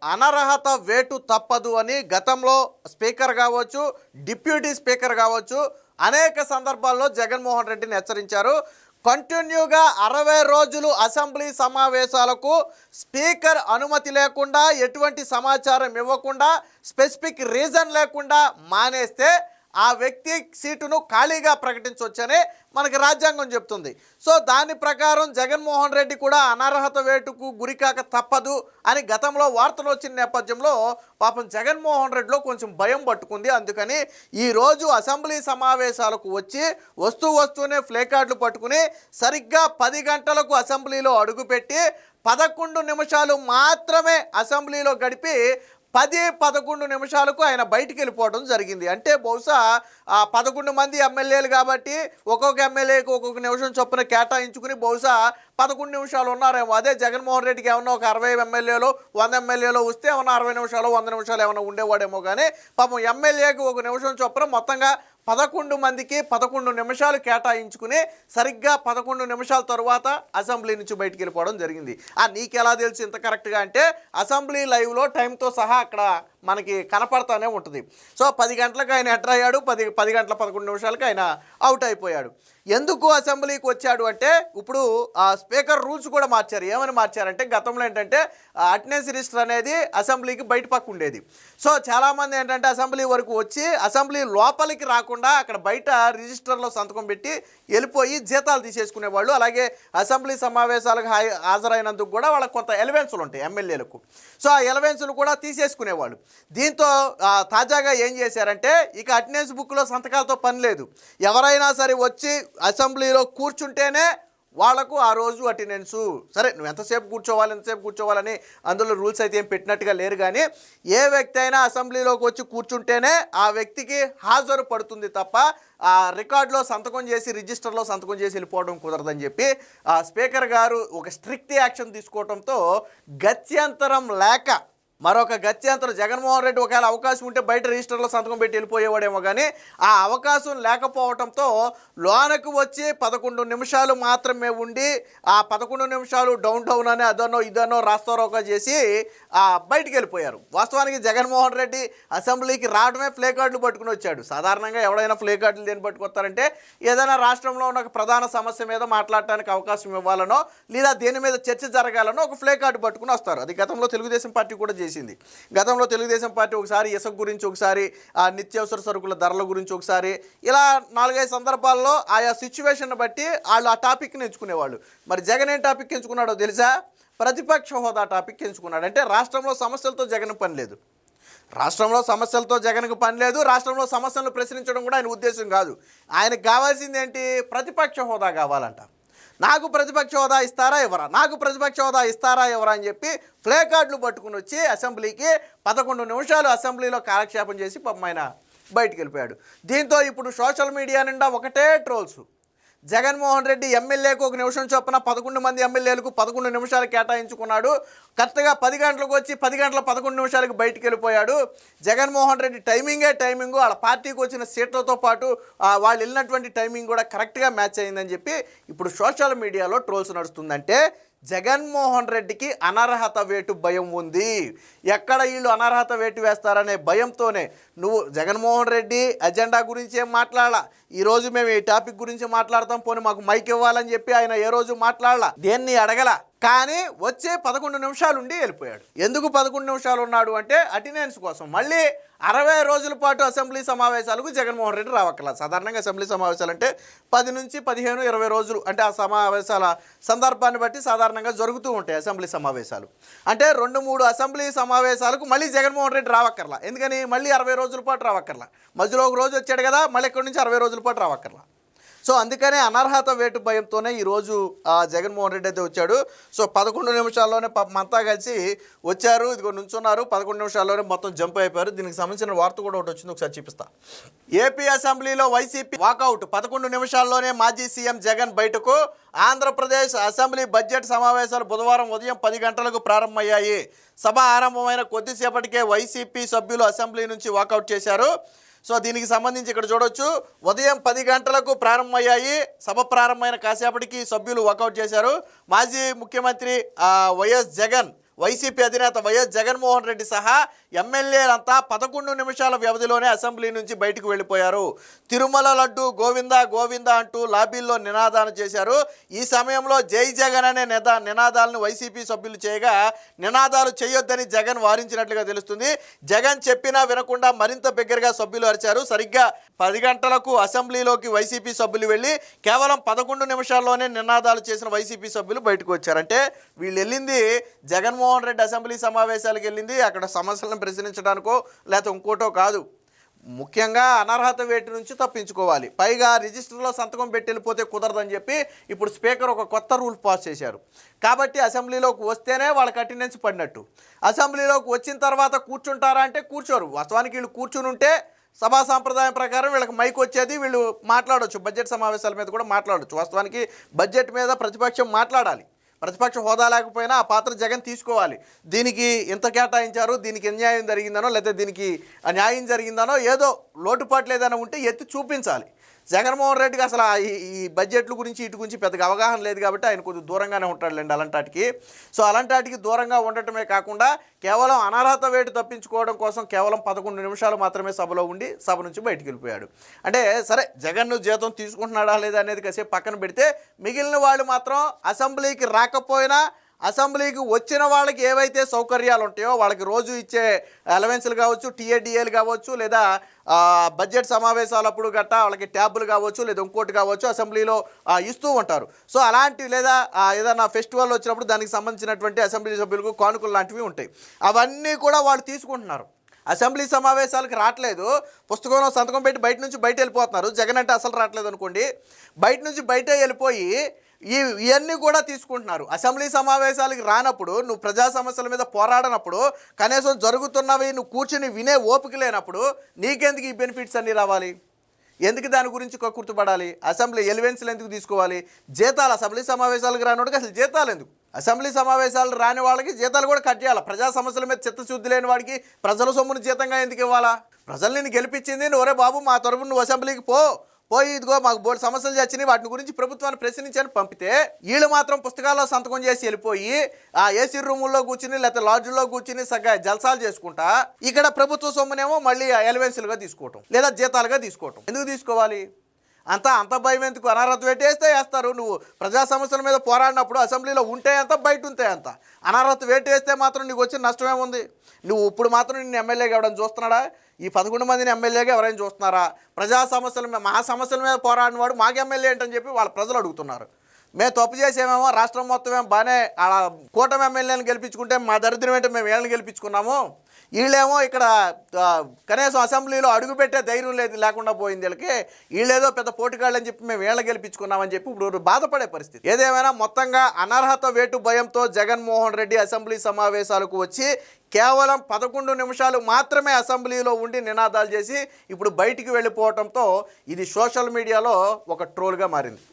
అనర్హత వేటు తప్పదు అని గతంలో స్పీకర్ కావచ్చు, డిప్యూటీ స్పీకర్ కావచ్చు, అనేక సందర్భాల్లో జగన్మోహన్ రెడ్డిని హెచ్చరించారు. కంటిన్యూగా 60 రోజులు అసెంబ్లీ సమావేశాలకు స్పీకర్ అనుమతి లేకుండా, ఎటువంటి సమాచారం ఇవ్వకుండా, స్పెసిఫిక్ రీజన్ లేకుండా మానేస్తే ఆ వ్యక్తి సీటును ఖాళీగా ప్రకటించవచ్చని మనకి రాజ్యాంగం చెప్తుంది. సో దాని ప్రకారం జగన్మోహన్ రెడ్డి కూడా అనర్హత వేటుకు గురికాక తప్పదు అని గతంలో వార్తలు వచ్చిన నేపథ్యంలో పాపం జగన్మోహన్ రెడ్డిలో కొంచెం భయం పట్టుకుంది. అందుకని ఈరోజు అసెంబ్లీ సమావేశాలకు వచ్చి వస్తూనే ఫ్లే కార్డులు పట్టుకుని సరిగ్గా 10 గంటలకు అసెంబ్లీలో అడుగుపెట్టి 11 నిమిషాలు మాత్రమే అసెంబ్లీలో గడిపి 10-11 నిమిషాలకు ఆయన బయటికి వెళ్ళిపోవడం జరిగింది. అంటే బహుశా 11 మంది ఎమ్మెల్యేలు కాబట్టి ఒక్కొక్క ఎమ్మెల్యేకి ఒక్కొక్క నిమిషం చొప్పున కేటాయించుకుని బహుశా 11 నిమిషాలు ఉన్నారేమో. అదే జగన్మోహన్ రెడ్డికి ఏమన్నా ఒక 60 ఎమ్మెల్యేలు 100 ఎమ్మెల్యేలు వస్తే ఏమన్నా 60 నిమిషాలు 100 నిమిషాలు ఏమైనా ఉండేవాడేమో. కానీ పాపం ఎమ్మెల్యేకి ఒక నిమిషం చొప్పున మొత్తంగా 11 మందికి 11 నిమిషాలు కేటాయించుకుని సరిగ్గా 11 నిమిషాల తరువాత అసెంబ్లీ నుంచి బయటికి వెళ్ళిపోవడం జరిగింది. నీకెలా తెలుసు ఇంత కరెక్ట్గా అంటే అసెంబ్లీ లైవ్లో టైంతో సహా అక్కడ మనకి కనపడతానే ఉంటుంది. సో 10 గంటలకు ఆయన ఎంటర్ అయ్యాడు, 10 గంటల 11 నిమిషాలకు ఆయన అవుట్ అయిపోయాడు. ఎందుకు అసెంబ్లీకి వచ్చాడు అంటే ఇప్పుడు స్పీకర్ రూల్స్ కూడా మార్చారు. ఏమని మార్చారంటే గతంలో ఏంటంటే అటెండెన్స్ రిజిస్టర్ అనేది అసెంబ్లీకి బయట పక్క ఉండేది. సో చాలామంది ఏంటంటే అసెంబ్లీ వరకు వచ్చి అసెంబ్లీ లోపలికి రాకుండా అక్కడ బయట రిజిస్టర్లో సంతకం పెట్టి వెళ్ళిపోయి జీతాలు తీసేసుకునేవాళ్ళు. అలాగే అసెంబ్లీ సమావేశాలకు హాజరైనందుకు కూడా వాళ్ళకి కొంత ఎలవెన్సులు ఉంటాయి ఎమ్మెల్యేలకు. సో ఆ ఎలవెన్సులు కూడా తీసేసుకునేవాళ్ళు. దీంతో తాజాగా ఏం చేశారంటే ఇక అటెండెన్స్ బుక్లో సంతకాలతో పని లేదు. ఎవరైనా సరే వచ్చి అసెంబ్లీలో కూర్చుంటేనే వాళ్లకు ఆ రోజు అటెండెన్సు. సరే నువ్వు ఎంతసేపు కూర్చోవాలని అందులో రూల్స్ అయితే ఏం పెట్టినట్టుగా లేరు. కానీ ఏ వ్యక్తి అయినా అసెంబ్లీలోకి వచ్చి కూర్చుంటేనే ఆ వ్యక్తికి హాజరు పడుతుంది తప్ప ఆ రికార్డులో సంతకం చేసి రిజిస్టర్లో సంతకం చేసి వెళ్ళిపోవడం కుదరదని చెప్పి స్పీకర్ గారు ఒక స్ట్రిక్ట్ యాక్షన్ తీసుకోవడంతో గత్యంతరం లేక మరొక గత్యంతరం జగన్మోహన్ రెడ్డి ఒకవేళ అవకాశం ఉంటే బయట రిజిస్టర్లో సంతకం పెట్టి వెళ్ళిపోయేవాడేమో. కానీ ఆ అవకాశం లేకపోవడంతో లోనకు వచ్చి 11 నిమిషాలు మాత్రమే ఉండి ఆ 11 నిమిషాలు డౌన్ అని అదనో ఇదనో రాస్తారోక చేసి బయటికి వెళ్ళిపోయారు. వాస్తవానికి జగన్మోహన్ రెడ్డి అసెంబ్లీకి రావడమే ఫ్లే కార్డులు పట్టుకుని వచ్చాడు. సాధారణంగా ఎవడైనా ఫ్లే కార్డులు దేని పట్టుకొస్తారంటే ఏదైనా రాష్ట్రంలో ఉన్న ఒక ప్రధాన సమస్య మీద మాట్లాడటానికి అవకాశం ఇవ్వాలనో లేదా దేని మీద చర్చ జరగాలనో ఒక ఫ్లే కార్డు పట్టుకుని వస్తారు. అది గతంలో తెలుగుదేశం పార్టీ కూడా చేసింది. గతంలో తెలుగుదేశం పార్టీ ఒకసారి ఇసుక గురించి, ఒకసారి నిత్యావసర సరుకుల ధరల గురించి, ఒకసారి ఇలా 4-5 సందర్భాల్లో ఆయా సిచ్యువేషన్ బట్టి వాళ్ళు ఆ టాపిక్ని ఎంచుకునేవాళ్ళు. మరి జగన్ ఏం టాపిక్ ఎంచుకున్నాడో తెలుసా? ప్రతిపక్ష హోదా టాపిక్ ఎంచుకున్నాడు. అంటే రాష్ట్రంలో సమస్యలతో జగన్ పని లేదు, రాష్ట్రంలో సమస్యలతో జగన్కు పని లేదు, రాష్ట్రంలో సమస్యలను ప్రశ్నించడం కూడా ఆయన ఉద్దేశం కాదు. ఆయనకు కావాల్సింది ఏంటి? ప్రతిపక్ష హోదా కావాలంట. నాకు ప్రతిపక్ష హోదా ఇస్తారా ఎవరా, నాకు ప్రతిపక్ష హోదా ఇస్తారా ఎవరా అని చెప్పి ఫ్లే కార్డులు పట్టుకుని వచ్చి అసెంబ్లీకి 11 నిమిషాలు అసెంబ్లీలో కాలక్షేపం చేసి ఆయన బయటికి వెళ్ళిపోయాడు. దీంతో ఇప్పుడు సోషల్ మీడియా నిండా ఒకటే ట్రోల్స్. జగన్మోహన్ రెడ్డి ఎమ్మెల్యేకు ఒక నిమిషం చొప్పున 11 మంది ఎమ్మెల్యేలకు 11 నిమిషాలు కేటాయించుకున్నాడు. కరెక్ట్గా 10 గంటలకు వచ్చి 10 గంటల 11 నిమిషాలకు బయటికి వెళ్ళిపోయాడు. జగన్మోహన్ రెడ్డి టైమింగు వాళ్ళ పార్టీకి వచ్చిన సీట్లతో పాటు వాళ్ళు వెళ్ళినటువంటి టైమింగ్ కూడా కరెక్ట్గా మ్యాచ్ అయిందని చెప్పి ఇప్పుడు సోషల్ మీడియాలో ట్రోల్స్ నడుస్తుందంటే జగన్మోహన్ రెడ్డికి అనర్హత వేటు భయం ఉంది. ఎక్కడ వీళ్ళు అనర్హత వేటు వేస్తారనే భయంతోనే నువ్వు జగన్మోహన్ రెడ్డి అజెండా గురించి ఏం మాట్లాడాల, ఈరోజు మేము ఈ టాపిక్ గురించి మాట్లాడతాం, పోనీ మాకు మైక్ ఇవ్వాలని చెప్పి ఆయన ఏ రోజు మాట్లాడాల, దేన్ని అడగల. కానీ వచ్చే 11 నిమిషాలు ఉండి వెళ్ళిపోయాడు. ఎందుకు 11 నిమిషాలు ఉన్నాడు అంటే అటెండెన్స్ కోసం. మళ్ళీ 60 రోజుల పాటు అసెంబ్లీ సమావేశాలకు జగన్మోహన్ రెడ్డి రావక్కర్లా. సాధారణంగా అసెంబ్లీ సమావేశాలు అంటే 10 నుంచి 15-20 రోజులు అంటే ఆ సమావేశాల సందర్భాన్ని బట్టి సాధారణంగా జరుగుతూ ఉంటాయి అసెంబ్లీ సమావేశాలు. అంటే 2-3 అసెంబ్లీ సమావేశాలకు మళ్ళీ జగన్మోహన్ రెడ్డి రావక్కర్లా. ఎందుకని? మళ్ళీ 60 రోజుల పాటు రావక్కర్లా. మధ్యలో ఒక రోజు వచ్చాడు కదా, మళ్ళీ ఇక్కడి నుంచి 60 రోజుల పాటు రావక్కర్లా. సో అందుకనే అనర్హత వేటు భయంతోనే ఈరోజు జగన్మోహన్ రెడ్డి అయితే వచ్చాడు. సో 11 నిమిషాల్లోనే అంతా కలిసి వచ్చారు, ఇదిగో నుంచున్నారు. 11 నిమిషాల్లోనే మొత్తం జంప్ అయిపోయారు. దీనికి సంబంధించిన వార్త కూడా ఒకటి వచ్చింది, ఒకసారి చూపిస్తా. ఏపీ అసెంబ్లీలో వైసీపీ వాకౌట్, 11 నిమిషాల్లోనే మాజీ సీఎం జగన్ బయటకు. ఆంధ్రప్రదేశ్ అసెంబ్లీ బడ్జెట్ సమావేశాలు బుధవారం ఉదయం 10 గంటలకు ప్రారంభమయ్యాయి. సభ ఆరంభమైన కొద్దిసేపటికే వైసీపీ సభ్యులు అసెంబ్లీ నుంచి వాకౌట్ చేశారు. సో దీనికి సంబంధించి ఇక్కడ చూడొచ్చు, ఉదయం 10 గంటలకు ప్రారంభమయ్యాయి. సభ ప్రారంభమైన కాసేపటికి సభ్యులు వాకౌట్ చేశారు. మాజీ ముఖ్యమంత్రి వైఎస్ జగన్ వైసీపీ అధినేత వైఎస్ జగన్మోహన్ రెడ్డి సహా ఎమ్మెల్యేలంతా 11 నిమిషాల వ్యవధిలోనే అసెంబ్లీ నుంచి బయటకు వెళ్ళిపోయారు. తిరుమల లడ్డు గోవిందా గోవిందా అంటూ లాబీల్లో నినాదాలు చేశారు. ఈ సమయంలో జై జగన్ అనే నినాదాలను వైసీపీ సభ్యులు చేయగా నినాదాలు చేయొద్దని జగన్ వారించినట్లుగా తెలుస్తుంది. జగన్ చెప్పినా వినకుండా మరింత బిగ్గరగా సభ్యులు అరిచారు. సరిగ్గా 10 గంటలకు అసెంబ్లీలోకి వైసీపీ సభ్యులు వెళ్ళి కేవలం 11 నిమిషాల్లోనే నినాదాలు చేసిన వైసీపీ సభ్యులు బయటకు వచ్చారంటే వీళ్ళు వెళ్ళింది జగన్మోహన్ రెడ్డి అసెంబ్లీ సమావేశాలకు వెళ్ళింది అక్కడ సమస్యలను ప్రశ్నించడానికో లేకపోతే ఇంకోటో కాదు. ముఖ్యంగా అనర్హత వేటు నుంచి తప్పించుకోవాలి. పైగా రిజిస్టర్లో సంతకం పెట్టి వెళ్ళిపోతే కుదరదని చెప్పి ఇప్పుడు స్పీకర్ ఒక కొత్త రూల్ పాస్ చేశారు. కాబట్టి అసెంబ్లీలోకి వస్తేనే వాళ్ళకి అటెండెన్స్ పడినట్టు. అసెంబ్లీలోకి వచ్చిన తర్వాత కూర్చుంటారా అంటే కూర్చోరు. వాస్తవానికి వీళ్ళు కూర్చుని ఉంటే సభా సాంప్రదాయం ప్రకారం వీళ్ళకి మైక్ వచ్చేది, వీళ్ళు మాట్లాడవచ్చు. బడ్జెట్ సమావేశాల మీద కూడా మాట్లాడవచ్చు. వాస్తవానికి బడ్జెట్ మీద ప్రతిపక్షం మాట్లాడాలి. ప్రతిపక్ష హోదా లేకపోయినా ఆ పాత్ర జగన్ తీసుకోవాలి. దీనికి ఎంత కేటాయించారు, దీనికి అన్యాయం జరిగిందనో లేదా దీనికి న్యాయం జరిగిందనో ఏదో లోటుపాట్లు ఏదైనా ఉంటే ఎత్తి చూపించాలి. జగన్మోహన్ రెడ్డికి అసలు ఈ బడ్జెట్ల గురించి ఇటు గురించి పెద్దగా అవగాహన లేదు కాబట్టి ఆయన కొద్దిగా దూరంగానే ఉంటాడులేండి అలాంటికి. సో అలాంటికి దూరంగా ఉండటమే కాకుండా కేవలం అనర్హత వేటు తప్పించుకోవడం కోసం కేవలం 11 నిమిషాలు మాత్రమే సభలో ఉండి సభ నుంచి బయటికి వెళ్ళిపోయాడు. అంటే సరే జగన్ జీతం తీసుకుంటున్నాడా లేదా అనేది కాసేపు పక్కన పెడితే మిగిలిన వాళ్ళు మాత్రం అసెంబ్లీకి రాకపోయినా అసెంబ్లీకి వచ్చిన వాళ్ళకి ఏవైతే సౌకర్యాలు ఉంటాయో వాళ్ళకి రోజు ఇచ్చే అలవెన్స్లు కావచ్చు, టీఏడిఏలు కావచ్చు, లేదా బడ్జెట్ సమావేశాలప్పుడు గట్టా వాళ్ళకి ట్యాబులు కావచ్చు లేదా ఇంకోటి కావచ్చు అసెంబ్లీలో ఇస్తూ ఉంటారు. సో అలాంటివి లేదా ఏదైనా ఫెస్టివల్ వచ్చినప్పుడు దానికి సంబంధించినటువంటి అసెంబ్లీ సభ్యులకు కానుకలు లాంటివి ఉంటాయి. అవన్నీ కూడా వాళ్ళు తీసుకుంటున్నారు. అసెంబ్లీ సమావేశాలకు రావట్లేదు, పుస్తకంలో సంతకం పెట్టి బయట వెళ్ళిపోతున్నారు. జగన్ అంటే అసలు రావట్లేదు అనుకోండి, బయట నుంచి బయటే వెళ్ళిపోయి ఇవన్నీ కూడా తీసుకుంటున్నారు. అసెంబ్లీ సమావేశాలకి రానప్పుడు, నువ్వు ప్రజా సమస్యల మీద పోరాడనప్పుడు, కనీసం జరుగుతున్నవి నువ్వు కూర్చుని వినే ఓపిక లేనప్పుడు నీకెందుకు ఈ బెనిఫిట్స్ అన్నీ రావాలి? ఎందుకు దాని గురించి కక్కుర్తుపడాలి? అసెంబ్లీ ఎలివెన్స్లు ఎందుకు తీసుకోవాలి? జీతాలు అసెంబ్లీ సమావేశాలకు రానోడికి అసలు జీతాలు ఎందుకు? అసెంబ్లీ సమావేశాలు రాని వాళ్ళకి జీతాలు కూడా కట్ చేయాలి. ప్రజా సమస్యల మీద చిత్తశుద్ధి లేని వాడికి ప్రజల సొమ్మును జీతంగా ఎందుకు ఇవ్వాలా? ప్రజలు నిన్ను గెలిపించింది, ఒరే బాబు మా తరపున నువ్వు అసెంబ్లీకి పోయి ఇదిగో మాకు బోర్డు సమస్యలు వచ్చినాయి వాటి గురించి ప్రభుత్వాన్ని ప్రశ్నించని పంపితే వీళ్ళు మాత్రం పుస్తకాల్లో సంతకం చేసి వెళ్ళిపోయి ఆ ఏసీ రూముల్లో కూర్చుని లేకపోతే లాడ్జ్లో కూర్చుని సగ్గా జల్సాలు చేసుకుంటా ఇక్కడ ప్రభుత్వ సొమ్మునేమో మళ్ళీ ఎలవెన్సులుగా తీసుకోవటం లేదా జీతాలుగా తీసుకోవటం. ఎందుకు తీసుకోవాలి? అంత భయం ఎందుకు? అనర్హత వేటేస్తే వేస్తారు. నువ్వు ప్రజా సమస్యల మీద పోరాడినప్పుడు అసెంబ్లీలో ఉంటే అంత బయట ఉంటే అంత. అనర్హత వేటేస్తే మాత్రం నీకు వచ్చిన నష్టం ఏముంది? నువ్వు ఇప్పుడు మాత్రం నిన్ను ఎమ్మెల్యేగా ఎవడని చూస్తున్నాడా? ఈ 11 మందిని ఎమ్మెల్యేగా ఎవరైనా చూస్తున్నారా? ప్రజా సమస్యల మీద మా సమస్యల మీద పోరాడిన వాడు మాకు ఎమ్మెల్యే ఏంటని చెప్పి వాళ్ళ ప్రజలు అడుగుతున్నారు. మేము తప్పు చేసేమేమో, రాష్ట్రం మొత్తం ఏమో బాగానే కూటమి ఎమ్మెల్యేలను గెలిపించుకుంటే మా దరిద్రం ఏంటో మేము వీళ్ళని గెలిపించుకున్నాము, వీళ్ళేమో ఇక్కడ కనీసం అసెంబ్లీలో అడుగుపెట్టే ధైర్యం లేకుండా పోయింది వీళ్ళకి, వీళ్ళేదో పెద్ద పోటీగాళ్ళు అని చెప్పి మేము వీళ్ళని గెలిపించుకున్నామని చెప్పి ఇప్పుడు బాధపడే పరిస్థితి. ఏదేమైనా మొత్తంగా అనర్హత వేటు భయంతో జగన్మోహన్ రెడ్డి అసెంబ్లీ సమావేశాలకు వచ్చి కేవలం 11 నిమిషాలు మాత్రమే అసెంబ్లీలో ఉండి నినాదాలు చేసి ఇప్పుడు బయటికి వెళ్ళిపోవడంతో ఇది సోషల్ మీడియాలో ఒక ట్రోల్గా మారింది.